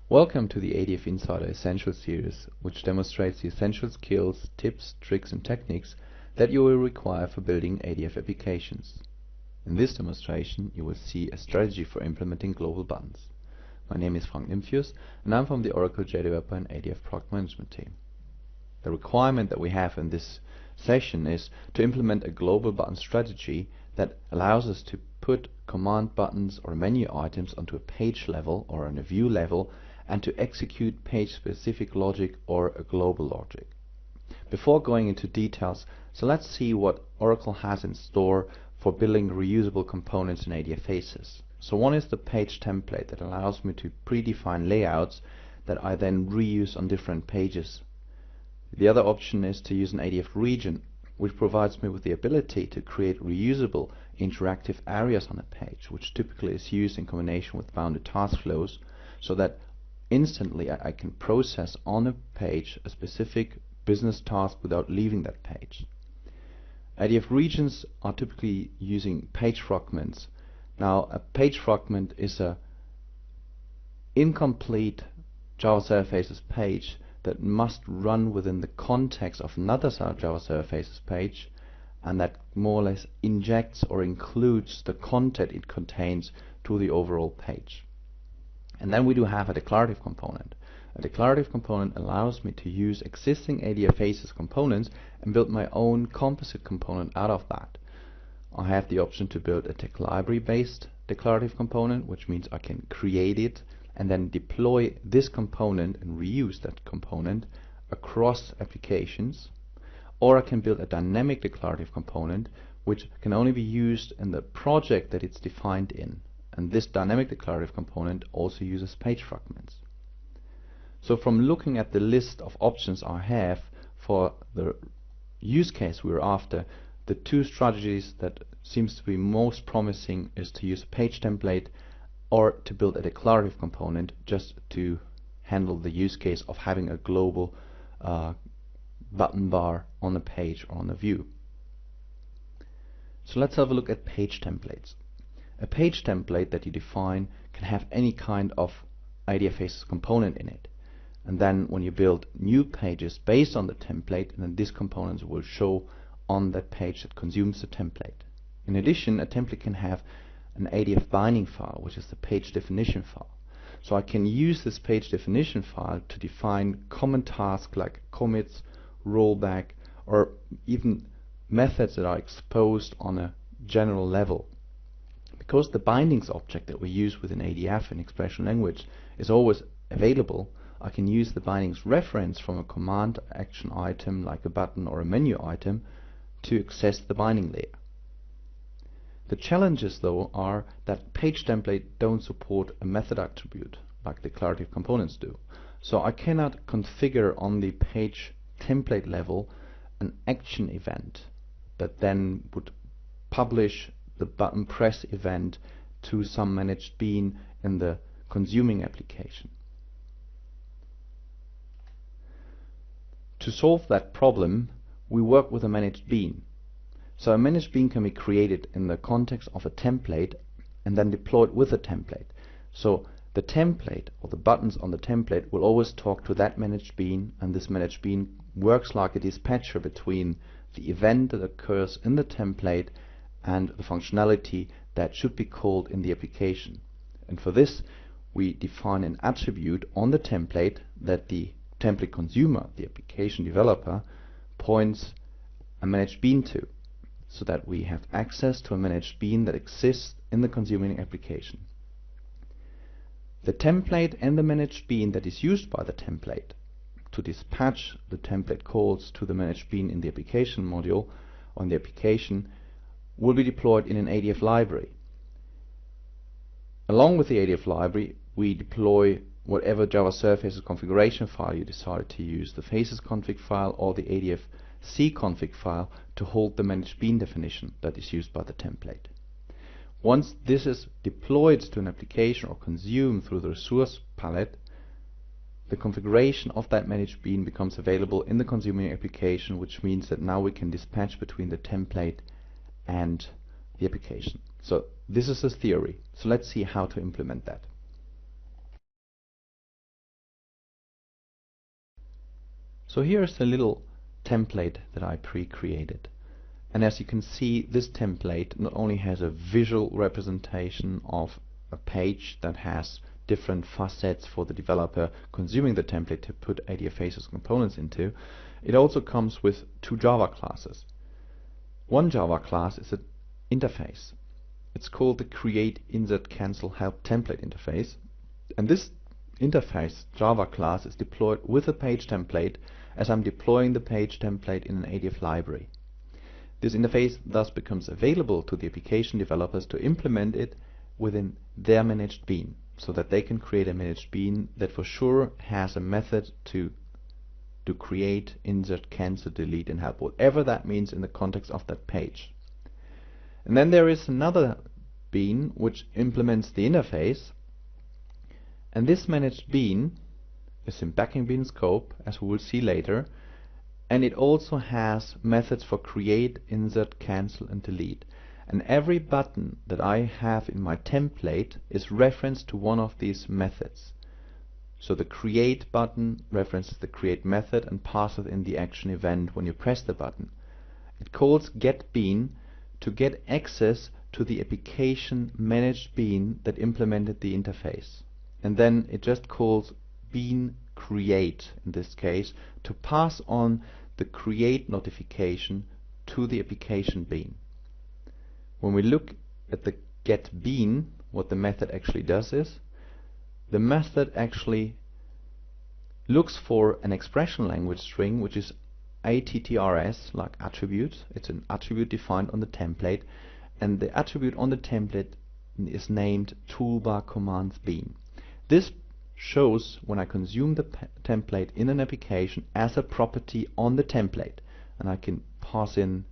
Welcome to the ADF Insider Essentials series, which demonstrates the essential skills, tips, tricks and techniques that you will require for building ADF applications. In this demonstration you will see a strategy for implementing global buttons. My name is Frank Nymphius and I'm from the Oracle JDeveloper and ADF Product Management team. The requirement that we have in this session is to implement a global button strategy that allows us to put command buttons or menu items onto a page level or on a view level and to execute page-specific logic or a global logic. Before going into details, so let's see what Oracle has in store for building reusable components in ADF Faces. So one is the page template that allows me to predefine layouts that I then reuse on different pages. The other option is to use an ADF region, which provides me with the ability to create reusable interactive areas on a page, which typically is used in combination with bounded task flows, so that instantly I can process on a page a specific business task without leaving that page. ADF regions are typically using page fragments. Now, a page fragment is a incomplete Java Server Faces page that must run within the context of another Java Server Faces page, and that more or less injects or includes the content it contains to the overall page. And then we do have a declarative component. A declarative component allows me to use existing ADF Faces components and build my own composite component out of that. I have the option to build a tech library based declarative component, which means I can create it and then deploy this component and reuse that component across applications. Or I can build a dynamic declarative component which can only be used in the project that it's defined in. And this dynamic declarative component also uses page fragments. So from looking at the list of options I have for the use case we're after, the two strategies that seems to be most promising is to use a page template or to build a declarative component just to handle the use case of having a global button bar on a page or on a view. So let's have a look at page templates. A page template that you define can have any kind of ADF Faces component in it. And then when you build new pages based on the template, then these components will show on that page that consumes the template. In addition, a template can have an ADF binding file, which is the page definition file. So I can use this page definition file to define common tasks like commits, rollback, or even methods that are exposed on a general level. Because the bindings object that we use within ADF in expression language is always available, I can use the bindings reference from a command action item like a button or a menu item to access the binding layer. The challenges though are that page template don't support a method attribute like declarative components do. So I cannot configure on the page template level an action event that then would publish the button press event to some managed bean in the consuming application. To solve that problem, we work with a managed bean. So a managed bean can be created in the context of a template and then deployed with a template. So the template or the buttons on the template will always talk to that managed bean, and this managed bean works like a dispatcher between the event that occurs in the template and the functionality that should be called in the application. And for this we define an attribute on the template that the template consumer, the application developer, points a managed bean to, so that we have access to a managed bean that exists in the consuming application. The template and the managed bean that is used by the template to dispatch the template calls to the managed bean in the application module on the application will be deployed in an ADF library. Along with the ADF library, we deploy whatever Java Server Faces configuration file you decide to use, the Faces config file or the ADF C config file to hold the managed bean definition that is used by the template. Once this is deployed to an application or consumed through the resource palette, the configuration of that managed bean becomes available in the consuming application, which means that now we can dispatch between the template and the application. So this is the theory. So let's see how to implement that. So here's a little template that I pre-created. And as you can see, this template not only has a visual representation of a page that has different facets for the developer consuming the template to put ADF faces components into, it also comes with two Java classes. One Java class is an interface. It's called the create insert cancel help template interface, and this interface Java class is deployed with a page template as I'm deploying the page template in an ADF library. This interface thus becomes available to the application developers to implement it within their managed bean, so that they can create a managed bean that for sure has a method to create, insert, cancel, delete, and help, whatever that means in the context of that page. And then there is another bean which implements the interface, and this managed bean is in backing bean scope, as we will see later, and it also has methods for create, insert, cancel, and delete. And every button that I have in my template is referenced to one of these methods. So the create button references the create method and passes in the action event when you press the button. It calls get bean to get access to the application managed bean that implemented the interface. And then it just calls bean create, in this case, to pass on the create notification to the application bean. When we look at the get bean, what the method actually does is, the method actually looks for an expression language string which is ATTRS, like attribute. It's an attribute defined on the template, and the attribute on the template is named toolbar commands bean. This shows when I consume the template in an application as a property on the template, and I can pass in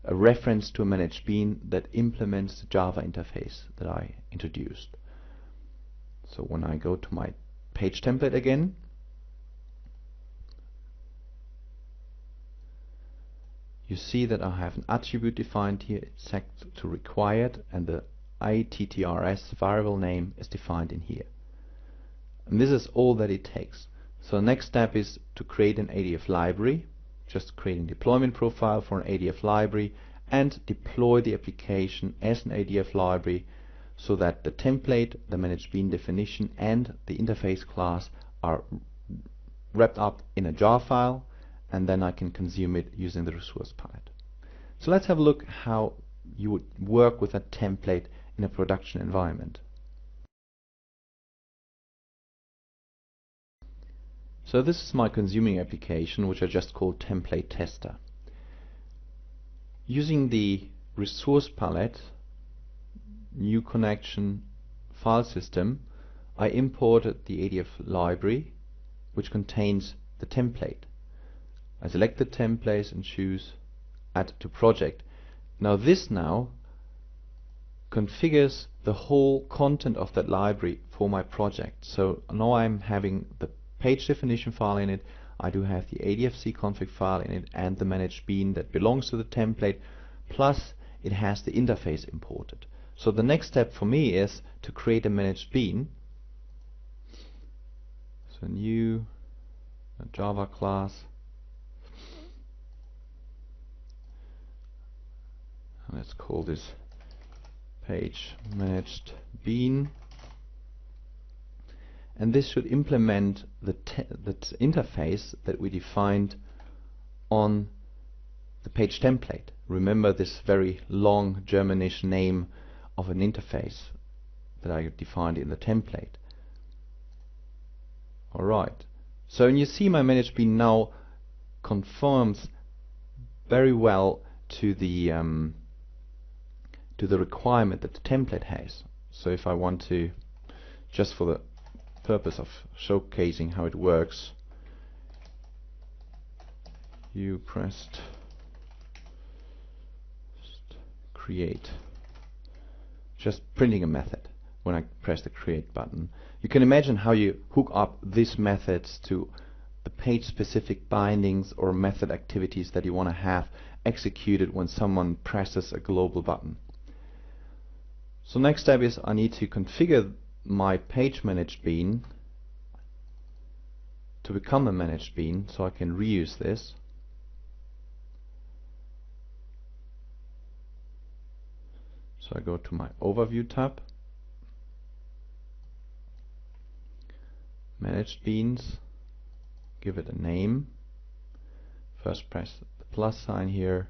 a reference to a managed bean that implements the Java interface that I introduced. So when I go to my page template again, you see that I have an attribute defined here. It's set to required, and the ATTRS variable name is defined in here. And this is all that it takes. So the next step is to create an ADF library, just creating deployment profile for an ADF library, and deploy the application as an ADF library so that the template, the managed bean definition, and the interface class are wrapped up in a jar file, and then I can consume it using the resource palette. So let's have a look how you would work with a template in a production environment. So this is my consuming application, which I just called template tester. Using the resource palette, new connection file system, I imported the ADF library which contains the template. I select the template and choose add to project. Now this configures the whole content of that library for my project. So now I'm having the page definition file in it, I do have the ADFC config file in it, and the managed bean that belongs to the template, plus it has the interface imported. So the next step for me is to create a managed bean. So new Java class, let's call this page managed bean, and this should implement the interface that we defined on the page template. Remember this very long Germanish name of an interface that I defined in the template. Alright, so when you see my managed bean now conforms very well to the requirement that the template has. So if I want to, just for the purpose of showcasing how it works, you pressed create, just printing a method when I press the create button. You can imagine how you hook up these methods to the page specific bindings or method activities that you want to have executed when someone presses a global button. So next step is I need to configure my page managed bean to become a managed bean, so I can reuse this. So I go to my Overview tab, Managed Beans, give it a name. First press the plus sign here,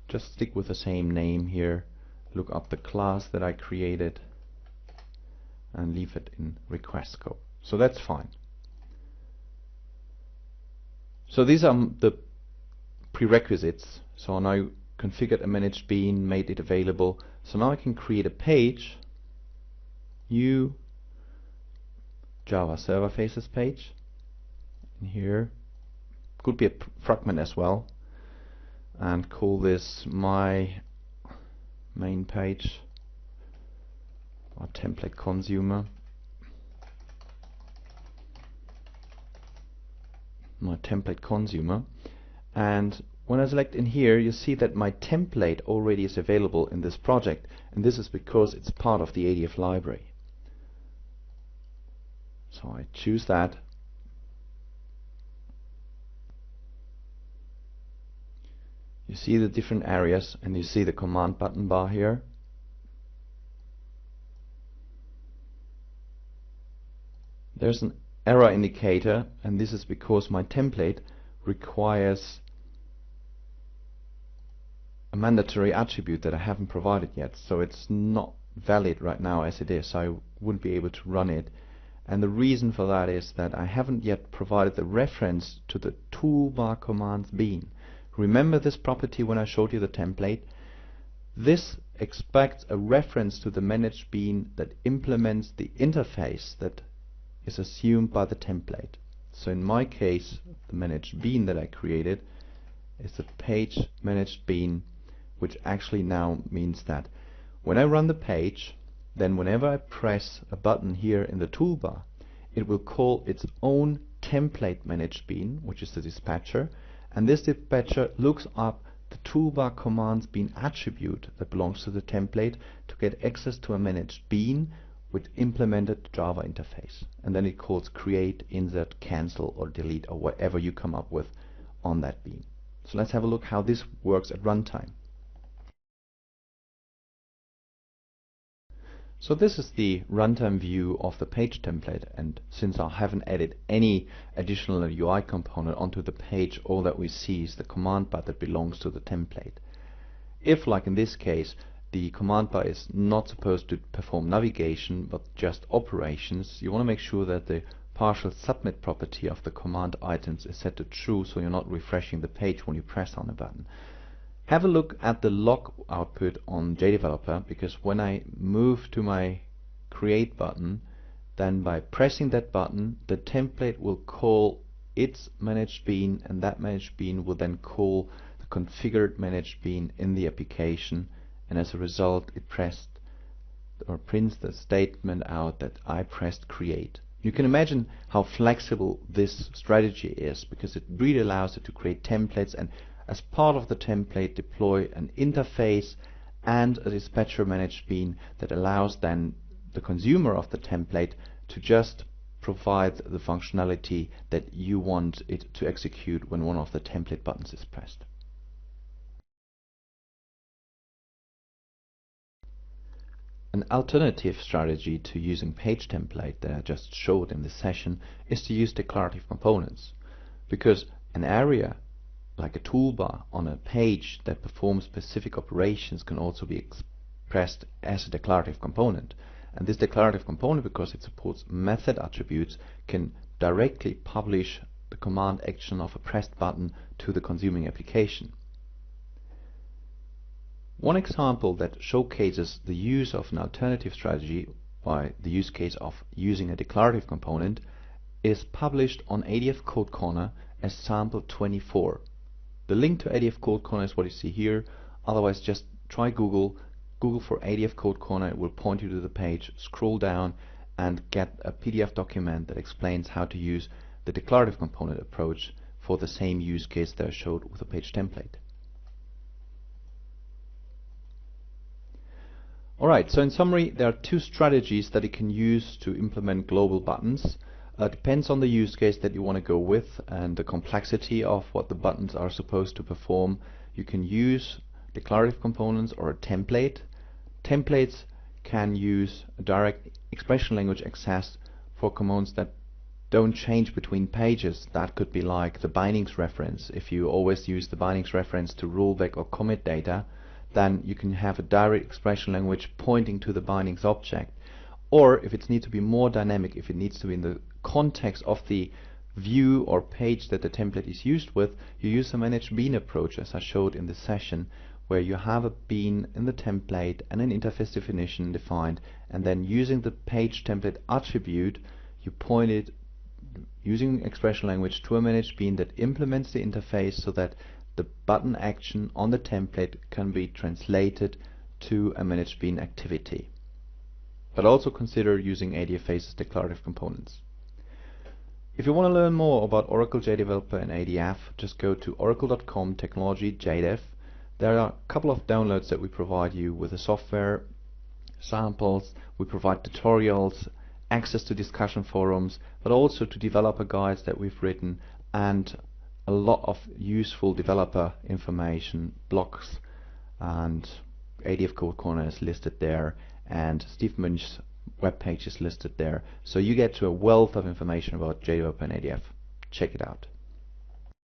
just stick with the same name here, look up the class that I created and leave it in request scope. So that's fine. So these are the prerequisites. So now I configured a managed bean, made it available. So now I can create a page, new Java Server Faces page. And here could be a fragment as well, and call this my main page or template consumer. My template consumer. And when I select in here, you see that my template already is available in this project, and this is because it's part of the ADF library. So I choose that. You see the different areas, and you see the command button bar here. There's an error indicator, and this is because my template requires a mandatory attribute that I haven't provided yet, so it's not valid right now as it is, so I wouldn't be able to run it. And the reason for that is that I haven't yet provided the reference to the toolbar commands bean. Remember this property when I showed you the template? This expects a reference to the managed bean that implements the interface that is assumed by the template. So in my case, the managed bean that I created is the page managed bean, which actually now means that when I run the page, then whenever I press a button here in the toolbar, it will call its own template managed bean, which is the dispatcher, and this dispatcher looks up the toolbar commands bean attribute that belongs to the template to get access to a managed bean with implemented Java interface, and then it calls create, insert, cancel, or delete, or whatever you come up with on that bean. So let's have a look how this works at runtime. So this is the runtime view of the page template, and since I haven't added any additional UI component onto the page, all that we see is the command bar that belongs to the template. If, like in this case, the command bar is not supposed to perform navigation but just operations, you want to make sure that the partial submit property of the command items is set to true, so you're not refreshing the page when you press on a button. Have a look at the log output on JDeveloper, because when I move to my create button, then by pressing that button, the template will call its managed bean, and that managed bean will then call the configured managed bean in the application, and as a result it pressed or prints the statement out that I pressed create. You can imagine how flexible this strategy is, because it really allows it to create templates and as part of the template deploy an interface and a dispatcher managed bean that allows then the consumer of the template to just provide the functionality that you want it to execute when one of the template buttons is pressed. An alternative strategy to using page template that I just showed in this session is to use declarative components, because an area like a toolbar on a page that performs specific operations can also be expressed as a declarative component. And this declarative component, because it supports method attributes, can directly publish the command action of a pressed button to the consuming application. One example that showcases the use of an alternative strategy by the use case of using a declarative component is published on ADF Code Corner as sample 24. The link to ADF Code Corner is what you see here. Otherwise, just try Google for ADF Code Corner. It will point you to the page. Scroll down and get a PDF document that explains how to use the declarative component approach for the same use case that I showed with a page template. Alright, so in summary, there are two strategies that you can use to implement global buttons. Depends on the use case that you want to go with and the complexity of what the buttons are supposed to perform. You can use declarative components or a template. Templates can use a direct expression language access for commands that don't change between pages. That could be like the bindings reference. If you always use the bindings reference to rollback or commit data, then you can have a direct expression language pointing to the bindings object. Or if it needs to be more dynamic, if it needs to be in the context of the view or page that the template is used with, you use a managed bean approach, as I showed in this session, where you have a bean in the template and an interface definition defined, and then using the page template attribute, you point it using expression language to a managed bean that implements the interface so that the button action on the template can be translated to a managed bean activity. But also consider using ADF-Face's declarative components. If you want to learn more about Oracle JDeveloper and ADF, just go to oracle.com technology JDEV. There are a couple of downloads that we provide you with the software, samples, we provide tutorials, access to discussion forums, but also to developer guides that we've written, and a lot of useful developer information, blogs, and ADF Code Corner is listed there, and Steve Munch's webpage is listed there. So you get to a wealth of information about JDeveloper and ADF. Check it out.